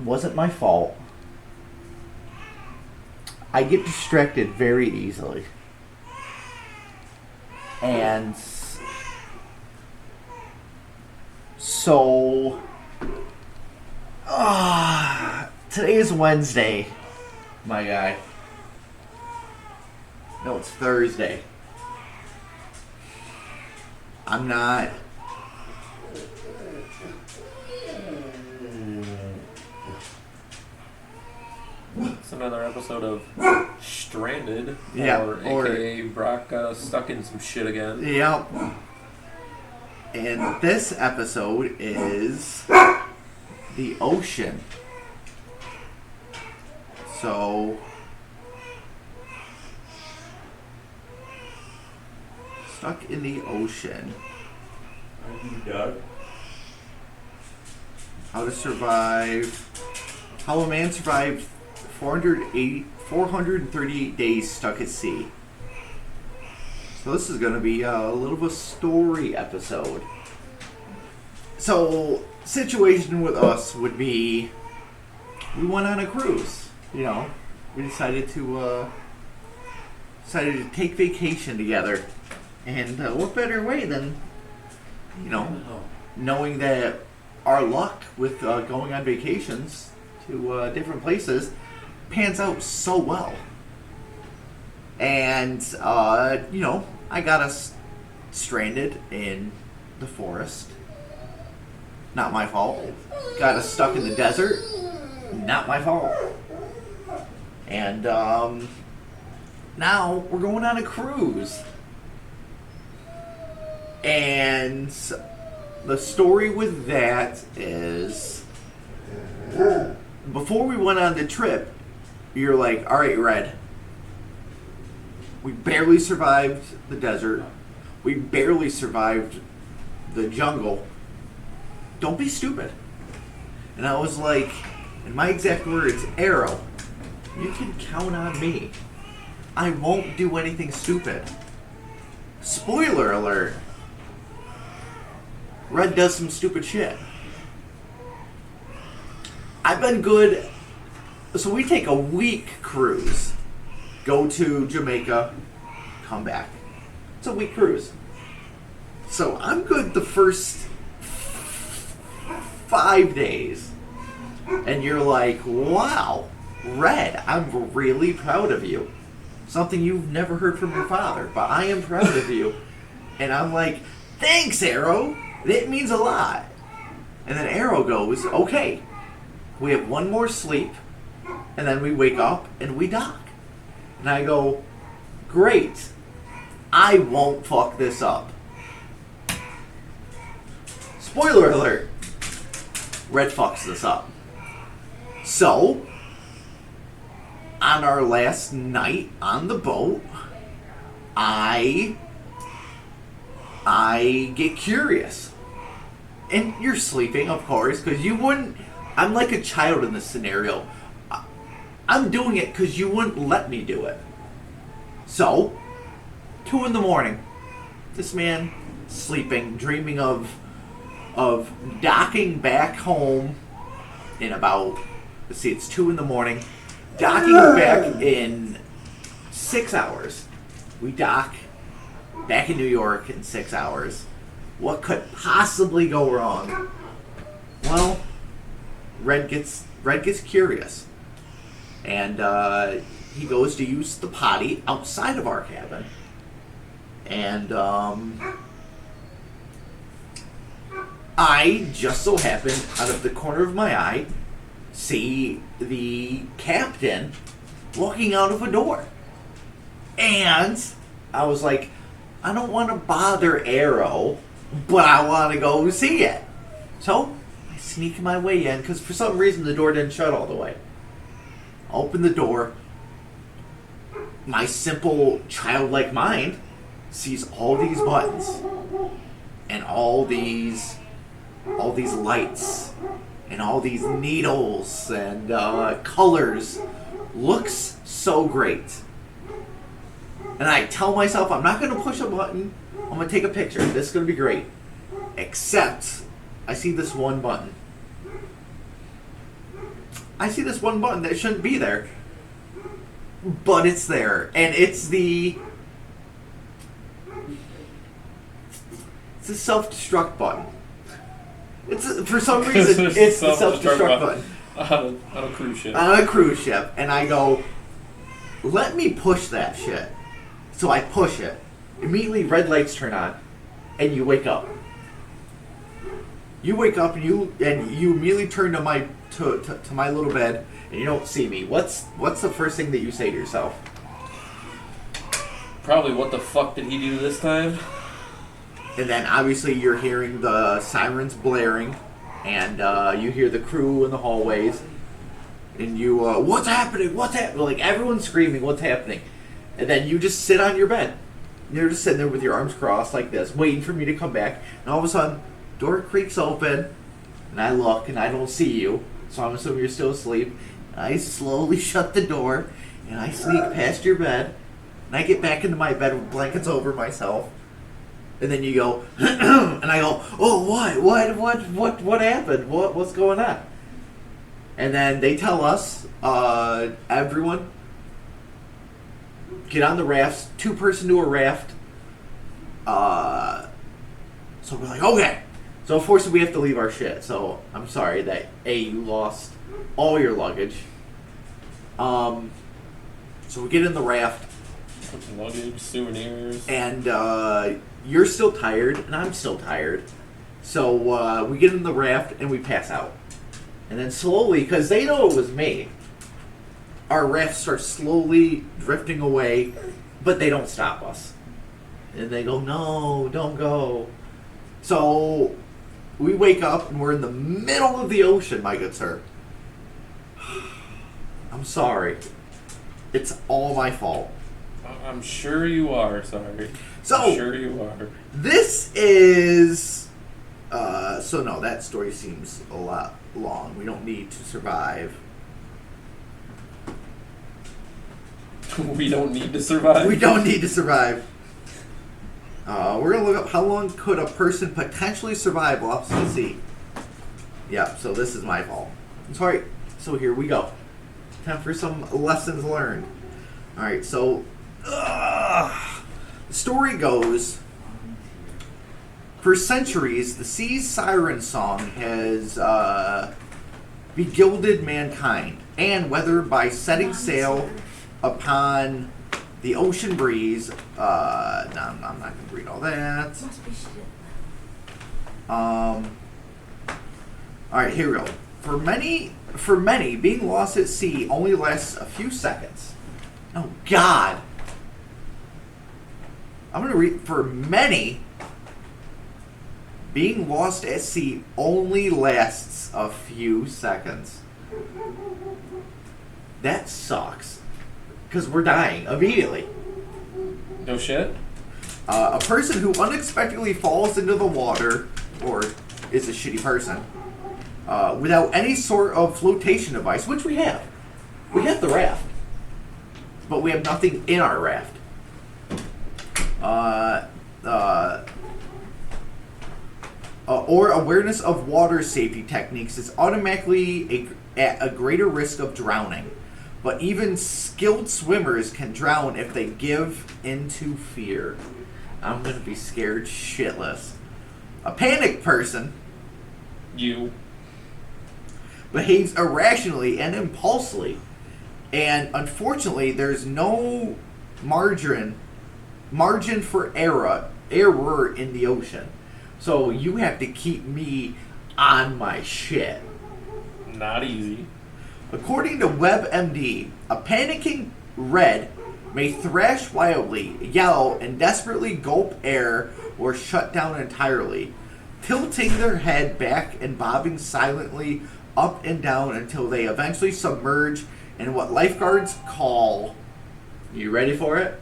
wasn't my fault. I get distracted very easily. And so today is Wednesday, my guy. No, it's Thursday. I'm not. It's another episode of Stranded, Yeah, or AKA Brock stuck in some shit again. Yep. And this episode is the ocean. So, stuck in the ocean. Are you done? How to survive. How a man survived 438 days stuck at sea. So this is going to be a little of a story episode. So, situation with us would be, we went on a cruise. You know, we decided to take vacation together. And what better way than, you know, knowing that our luck with going on vacations to different places pans out so well. And, you know, I got us stranded in the forest. Not my fault. Got us stuck in the desert. Not my fault. And, now we're going on a cruise. And the story with that is, before we went on the trip, you're like, all right, Red, we barely survived the desert. We barely survived the jungle. Don't be stupid. And I was like, in my exact words, Arrow, you can count on me. I won't do anything stupid. Spoiler alert. Red does some stupid shit. I've been good. So we take a week cruise. Go to Jamaica. Come back. It's a week cruise. So I'm good the first 5 days. And you're like, wow, Red, I'm really proud of you. Something you've never heard from your father, but I am proud of you. And I'm like, thanks, Arrow. It means a lot. And then Arrow goes, okay, we have one more sleep, and then we wake up and we dock. And I go, great. I won't fuck this up. Spoiler alert. Red fucks this up. So, on our last night on the boat, I get curious. And you're sleeping, of course, because you wouldn't. I'm like a child in this scenario. I'm doing it because you wouldn't let me do it. So, 2 a.m, this man sleeping, dreaming of docking back home in about, let's see, it's 2 a.m, docking back in 6 hours. We dock back in New York in 6 hours. What could possibly go wrong? Well, Red gets curious, and he goes to use the potty outside of our cabin, and I just so happen, out of the corner of my eye, see the captain walking out of a door, and I was like, I don't want to bother Arrow, but I want to go see it. So, I sneak my way in, because for some reason the door didn't shut all the way. Open the door. My simple, childlike mind sees all these buttons, and all these lights, and all these needles, and colors. Looks so great. And I tell myself, I'm not going to push a button. I'm going to take a picture. This is going to be great. Except, I see this one button. I see this one button that shouldn't be there. But it's there. And it's the self-destruct button. For some reason, it's the self-destruct button. On a cruise ship. On a cruise ship. And I go, let me push that shit. So I push it. Immediately red lights turn on. And you wake up. You wake up and you immediately turn to my little bed and you don't see me. What's the first thing that you say to yourself? Probably, what the fuck did he do this time? And then obviously you're hearing the sirens blaring, and you hear the crew in the hallways, and you, what's happening? What's happening? Like everyone's screaming, what's happening? And then you just sit on your bed. You're just sitting there with your arms crossed like this, waiting for me to come back. And all of a sudden, door creaks open, and I look, and I don't see you. So I'm assuming you're still asleep. I slowly shut the door, and I sneak past your bed, and I get back into my bed with blankets over myself. And then you go, and I go, oh, what happened? What's going on? And then they tell us, everyone, get on the rafts, 2-person to a raft. So we're like, okay. So of course we have to leave our shit. So I'm sorry that you lost all your luggage. So we get in the raft. Luggage, souvenirs. And you're still tired, and I'm still tired. So we get in the raft, and we pass out. And then slowly, because they know it was me, our raft starts slowly drifting away, but they don't stop us. And they go, no, don't go. So we wake up, and we're in the middle of the ocean, my good sir. I'm sorry. It's all my fault. I'm sure you are, sorry. So, I'm sure you are. This is... so no, that story seems a lot long. We don't need to survive. We don't need to survive? We don't need to survive. We're going to look up how long could a person potentially survive lost at sea. Yeah, so this is my fault. I'm sorry. So here we go. Time for some lessons learned. Alright, so... the story goes, for centuries, the sea's siren song has begilded mankind, and whether by setting sail upon the ocean breeze, no, I'm not going to read all that. Alright, here we go. For many, being lost at sea only lasts a few seconds. Oh, God. I'm going to read, for many, being lost at sea only lasts a few seconds. That sucks. Because we're dying immediately. No shit? A person who unexpectedly falls into the water, or is a shitty person, without any sort of flotation device, which we have. We have the raft. But we have nothing in our raft. Or awareness of water safety techniques is automatically at a greater risk of drowning. But even skilled swimmers can drown if they give into fear. I'm going to be scared shitless. A panicked person... You. ...behaves irrationally and impulsively. And unfortunately, there's no margin for error in the ocean. So you have to keep me on my shit. Not easy. According to WebMD, a panicking red may thrash wildly, yell, and desperately gulp air or shut down entirely, tilting their head back and bobbing silently up and down until they eventually submerge in what lifeguards call, you ready for it?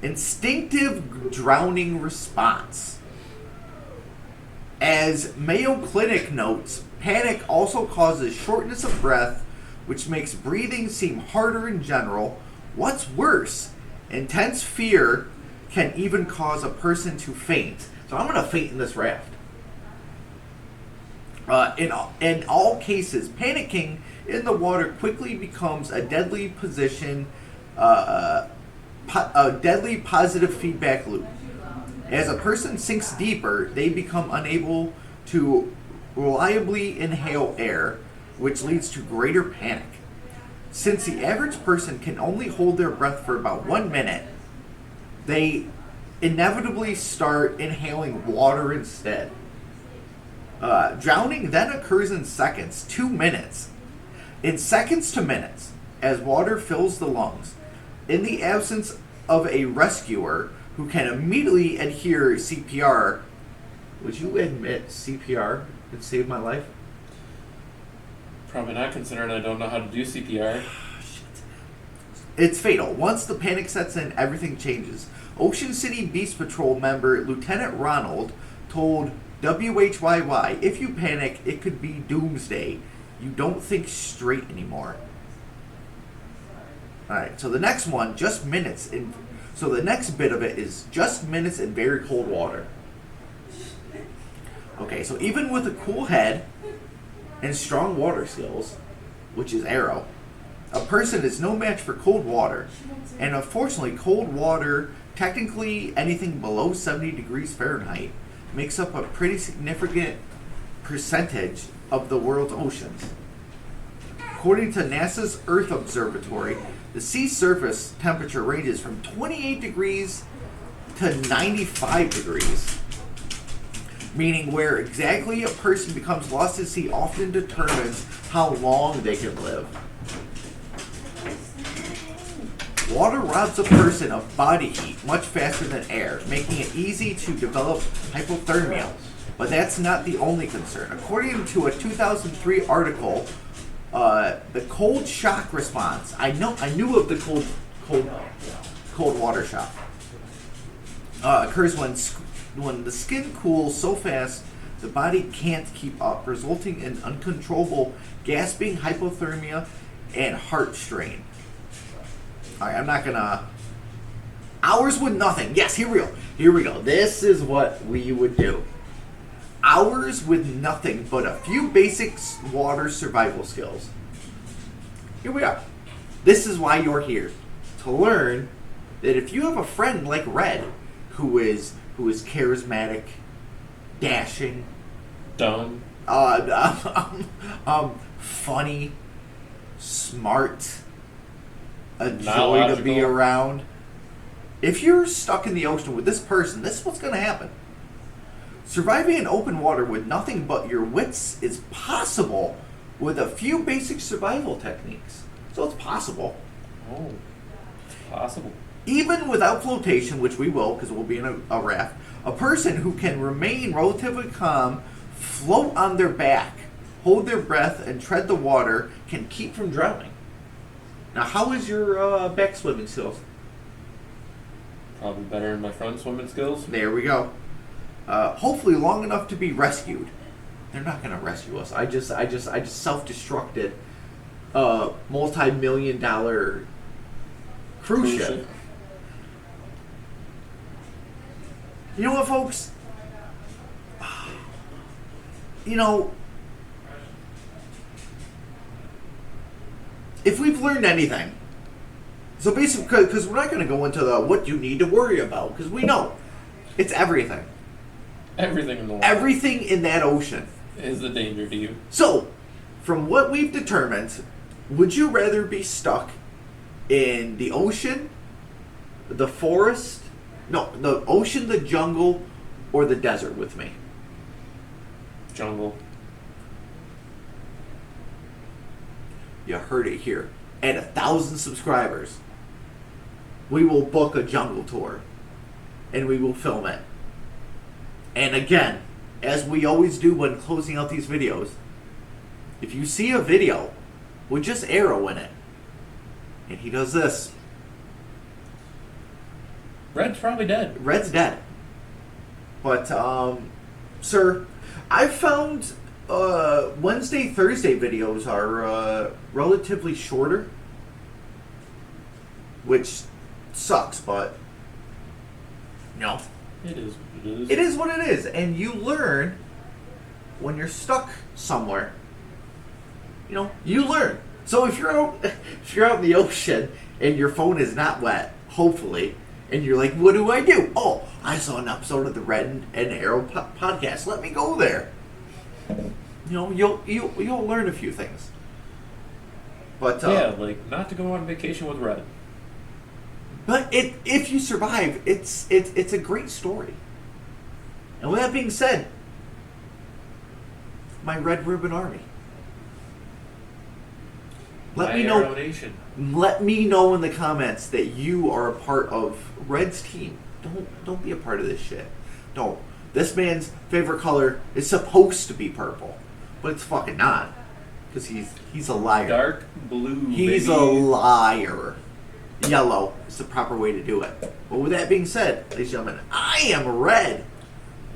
Instinctive drowning response. As Mayo Clinic notes, panic also causes shortness of breath, which makes breathing seem harder in general. What's worse, intense fear can even cause a person to faint. So I'm going to faint in this raft. In all cases, panicking in the water quickly becomes a deadly a deadly positive feedback loop. As a person sinks deeper, they become unable to reliably inhale air, which leads to greater panic. Since the average person can only hold their breath for about 1 minute, they inevitably start inhaling water instead. Drowning then occurs in seconds, 2 minutes. In seconds to minutes, as water fills the lungs. In the absence of a rescuer who can immediately adhere CPR, would you admit CPR could save my life? Probably not, considering I don't know how to do CPR. It's fatal. Once the panic sets in, everything changes. Ocean City Beast Patrol member Lieutenant Ronald told WHYY, if you panic, it could be doomsday. You don't think straight anymore. Alright, so the next one, just minutes in. So the next bit of it is just minutes in very cold water. Okay, so even with a cool head and strong water skills, which is Arrow, a person is no match for cold water. And unfortunately, cold water, technically anything below 70 degrees Fahrenheit, makes up a pretty significant percentage of the world's oceans. According to NASA's Earth Observatory, the sea surface temperature ranges from 28 degrees to 95 degrees. Meaning where exactly a person becomes lost at sea often determines how long they can live. Water robs a person of body heat much faster than air, making it easy to develop hypothermia. But that's not the only concern. According to a 2003 article, the cold shock response. I knew of the cold water shock. Occurs when the skin cools so fast the body can't keep up, resulting in uncontrollable gasping, hypothermia, and heart strain. Alright, I'm not gonna. Hours with nothing. Yes, here we go. Here we go. This is what we would do. Hours with nothing but a few basic water survival skills. Here we are. This is why you're here. To learn that if you have a friend like Red, who is charismatic, dashing, Dumb. funny, smart, a Not joy to be logical. around. If you're stuck in the ocean with this person, this is what's going to happen. Surviving in open water with nothing but your wits is possible with a few basic survival techniques. So it's possible. Oh. Possible. Even without flotation, which we will because we'll be in a raft, a person who can remain relatively calm, float on their back, hold their breath, and tread the water can keep from drowning. Now, how is your back swimming skills? Probably better in my front swimming skills. There we go. Hopefully long enough to be rescued. They're not going to rescue us. I just self-destructed a multi-million-dollar cruise ship. You know what, folks? You know, if we've learned anything, so basically, because we're not going to go into the what you need to worry about, because we know it's everything. Everything in the water Everything in that ocean. is a danger to you. So, from what we've determined, would you rather be stuck in the ocean, the forest, the ocean, the jungle, or the desert with me? Jungle. You heard it here. At 1,000 subscribers, we will book a jungle tour, and we will film it. And again, as we always do when closing out these videos, if you see a video with just Arrow in it, and he does this, Red's probably dead. Red's dead. But, sir, I've found Wednesday, Thursday videos are relatively shorter, which sucks, but no. It is what it is. It is what it is, and you learn when you're stuck somewhere you learn. So if you're out, if you're out in the ocean and your phone is not wet, hopefully, and you're like, what do I do? Oh, I saw an episode of the Red and Arrow podcast. Let me go there. You'll learn a few things. But Yeah, like not to go on vacation with Red. But if you survive, it's a great story. And with that being said, my Red Ribbon Army. Let My me Arrow know. Nation. Let me know in the comments that you are a part of Red's team. Don't be a part of this shit. Don't. This man's favorite color is supposed to be purple, but it's fucking not, because he's a liar. Dark blue. He's baby. a liar. Yellow is the proper way to do it. But with that being said, ladies and gentlemen, I am Red.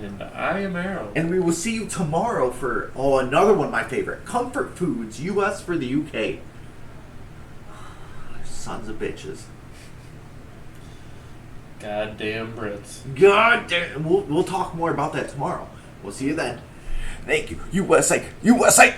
And I am Arrow. And we will see you tomorrow for, another one of my favorite. Comfort Foods, US for the UK. Sons of bitches. Goddamn Brits. God damn. We'll talk more about that tomorrow. We'll see you then. Thank you. USA. USA.